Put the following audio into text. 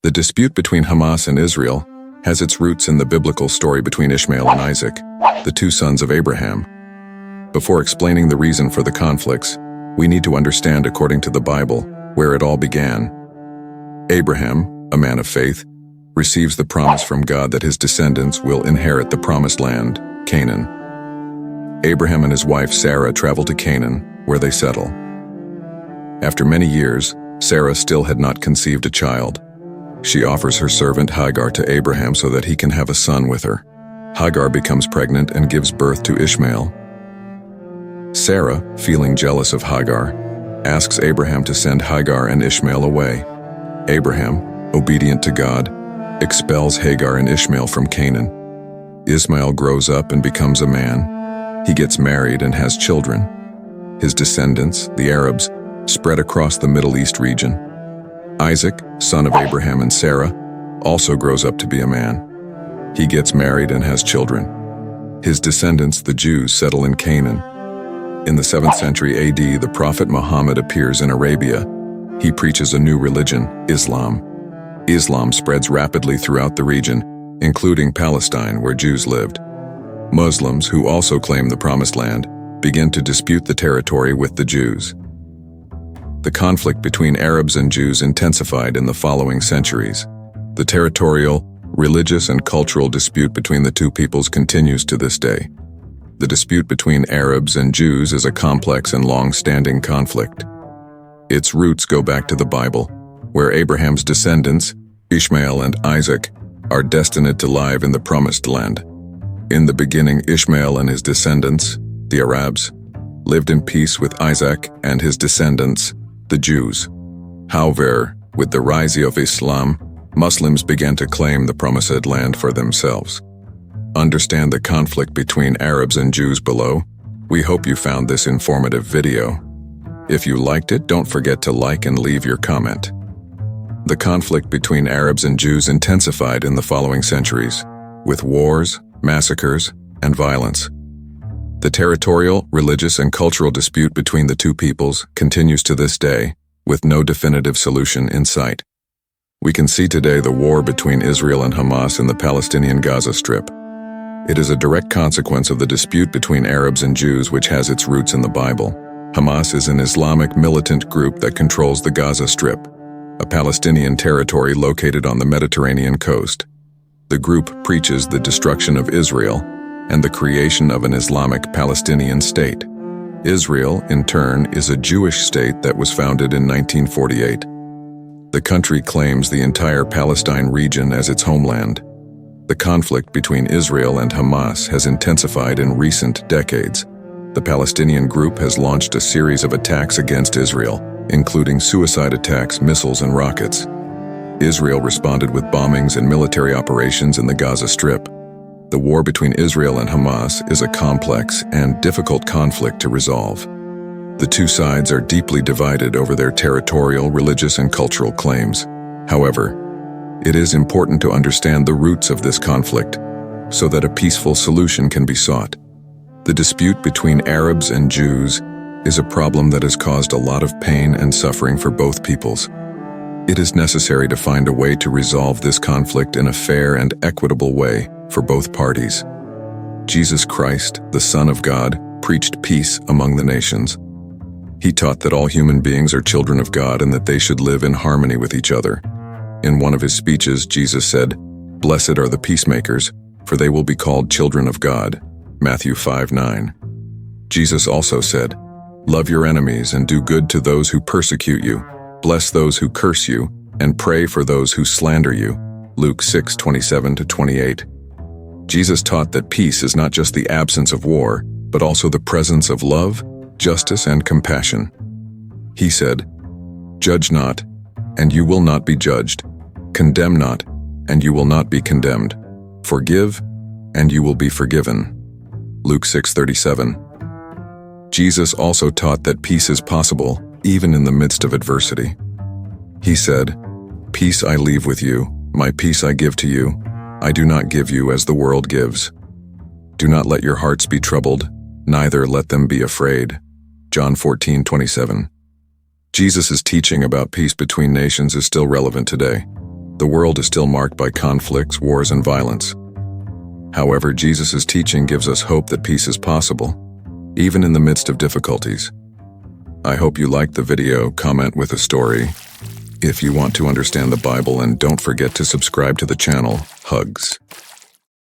The dispute between Hamas and Israel has its roots in the biblical story between Ishmael and Isaac, the two sons of Abraham. Before explaining the reason for the conflicts, we need to understand, according to the Bible, where it all began. Abraham, a man of faith, receives the promise from God that his descendants will inherit the promised land, Canaan. Abraham and his wife Sarah travel to Canaan, where they settle. After many years, Sarah still had not conceived a child. She offers her servant Hagar to Abraham so that he can have a son with her. Hagar becomes pregnant and gives birth to Ishmael. Sarah, feeling jealous of Hagar, asks Abraham to send Hagar and Ishmael away. Abraham, obedient to God, expels Hagar and Ishmael from Canaan. Ishmael grows up and becomes a man. He gets married and has children. His descendants, the Arabs, spread across the Middle East region. Isaac, son of Abraham and Sarah, also grows up to be a man. He gets married and has children. His descendants, the Jews, settle in Canaan. In the 7th century AD, the prophet Muhammad appears in Arabia. He preaches a new religion, Islam. Islam spreads rapidly throughout the region, including Palestine, where Jews lived. Muslims, who also claim the Promised Land, begin to dispute the territory with the Jews. The conflict between Arabs and Jews intensified in the following centuries. The territorial, religious, and cultural dispute between the two peoples continues to this day. The dispute between Arabs and Jews is a complex and long-standing conflict. Its roots go back to the Bible, where Abraham's descendants, Ishmael and Isaac, are destined to live in the Promised Land. In the beginning, Ishmael and his descendants, the Arabs, lived in peace with Isaac and his descendants, the Jews. However, with the rise of Islam, Muslims began to claim the Promised Land for themselves. Understand the conflict between Arabs and Jews below. We hope you found this informative video. If you liked it, don't forget to like and leave your comment. The conflict between Arabs and Jews intensified in the following centuries, with wars, massacres, and violence. The territorial, religious, and cultural dispute between the two peoples continues to this day, with no definitive solution in sight. We can see today the war between Israel and Hamas in the Palestinian Gaza Strip. It is a direct consequence of the dispute between Arabs and Jews, which has its roots in the Bible. Hamas is an Islamic militant group that controls the Gaza Strip, a Palestinian territory located on the Mediterranean coast. The group preaches the destruction of Israel and the creation of an Islamic Palestinian state. Israel, in turn, is a Jewish state that was founded in 1948. The country claims the entire Palestine region as its homeland. The conflict between Israel and Hamas has intensified in recent decades. The Palestinian group has launched a series of attacks against Israel, including suicide attacks, missiles, and rockets. Israel responded with bombings and military operations in the Gaza Strip. The war between Israel and Hamas is a complex and difficult conflict to resolve. The two sides are deeply divided over their territorial, religious, and cultural claims. However, it is important to understand the roots of this conflict so that a peaceful solution can be sought. The dispute between Arabs and Jews is a problem that has caused a lot of pain and suffering for both peoples. It is necessary to find a way to resolve this conflict in a fair and equitable way for both parties. Jesus Christ, the Son of God, preached peace among the nations. He taught that all human beings are children of God and that they should live in harmony with each other. In one of his speeches, Jesus said, "Blessed are the peacemakers, for they will be called children of God." Matthew 5:9. Jesus also said, "Love your enemies and do good to those who persecute you. Bless those who curse you, and pray for those who slander you." Luke 6:27-28. Jesus taught that peace is not just the absence of war, but also the presence of love, justice, and compassion. He said, "Judge not, and you will not be judged. Condemn not, and you will not be condemned. Forgive, and you will be forgiven." Luke 6:37. Jesus also taught that peace is possible, even in the midst of adversity. He said, "Peace I leave with you, my peace I give to you. I do not give you as the world gives. Do not let your hearts be troubled, neither let them be afraid." John 14:27. Jesus' teaching about peace between nations is still relevant today. The world is still marked by conflicts, wars, and violence. However, Jesus' teaching gives us hope that peace is possible, even in the midst of difficulties. I hope you liked the video. Comment with a story if you want to understand the Bible, and don't forget to subscribe to the channel. Hugs.